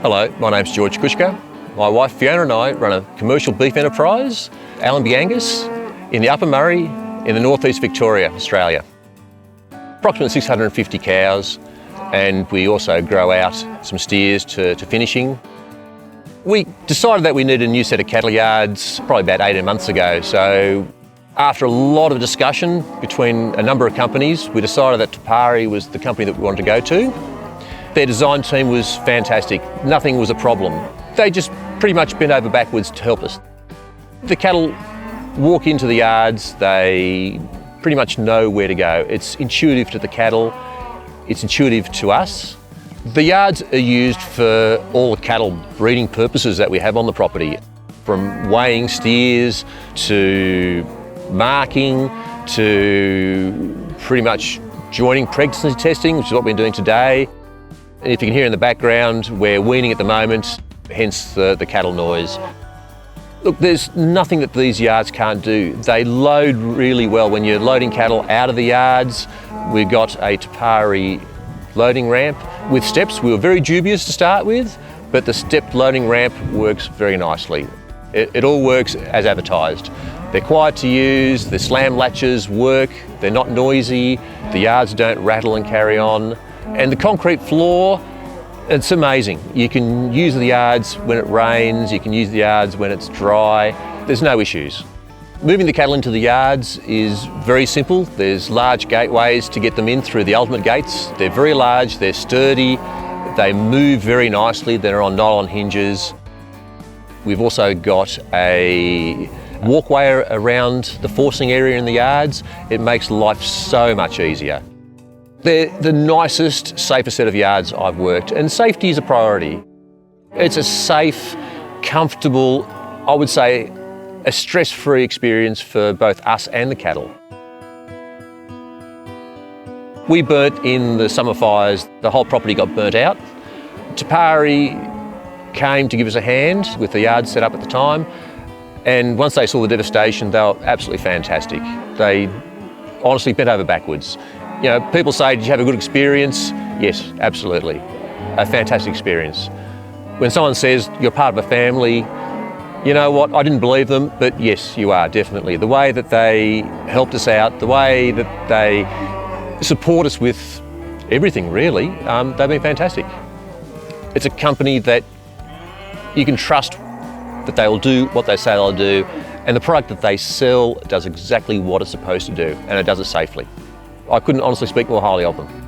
Hello, my name's George Kucka. My wife Fiona and I run a commercial beef enterprise, Allenby Angus, in the Upper Murray in the northeast Victoria, Australia. Approximately 650 cows, and we also grow out some steers to finishing. We decided that we needed a new set of cattle yards probably about 18 months ago. So after a lot of discussion between a number of companies, we decided that Te Pari was the company that we wanted to go to. Their design team was fantastic. Nothing was a problem. They just pretty much bent over backwards to help us. The cattle walk into the yards, they pretty much know where to go. It's intuitive to the cattle, it's intuitive to us. The yards are used for all the cattle breeding purposes that we have on the property, from weighing steers to marking to pretty much joining pregnancy testing, which is what we're doing today. And if you can hear in the background, we're weaning at the moment, hence the cattle noise. Look, there's nothing that these yards can't do. They load really well. When you're loading cattle out of the yards, we've got a Te Pari loading ramp with steps. We were very dubious to start with, but the stepped loading ramp works very nicely. It all works as advertised. They're quiet to use, the slam latches work, they're not noisy, the yards don't rattle and carry on. And the concrete floor, it's amazing. You can use the yards when it rains, you can use the yards when it's dry. There's no issues. Moving the cattle into the yards is very simple. There's large gateways to get them in through the ultimate gates. They're very large, they're sturdy, they move very nicely, they're on nylon hinges. We've also got a walkway around the forcing area in the yards. It makes life so much easier. They're the nicest, safest set of yards I've worked, and safety is a priority. It's a safe, comfortable, I would say, a stress-free experience for both us and the cattle. We burnt in the summer fires, the whole property got burnt out. Te Pari came to give us a hand with the yard set up at the time, and once they saw the devastation, they were absolutely fantastic. They honestly bent over backwards. You know, people say, did you have a good experience? Yes, absolutely. A fantastic experience. When someone says you're part of a family, you know what, I didn't believe them, but yes, you are, definitely. The way that they helped us out, the way that they support us with everything, really, they've been fantastic. It's a company that you can trust that they'll do what they say they'll do, and the product that they sell does exactly what it's supposed to do, and it does it safely. I couldn't honestly speak more highly of them.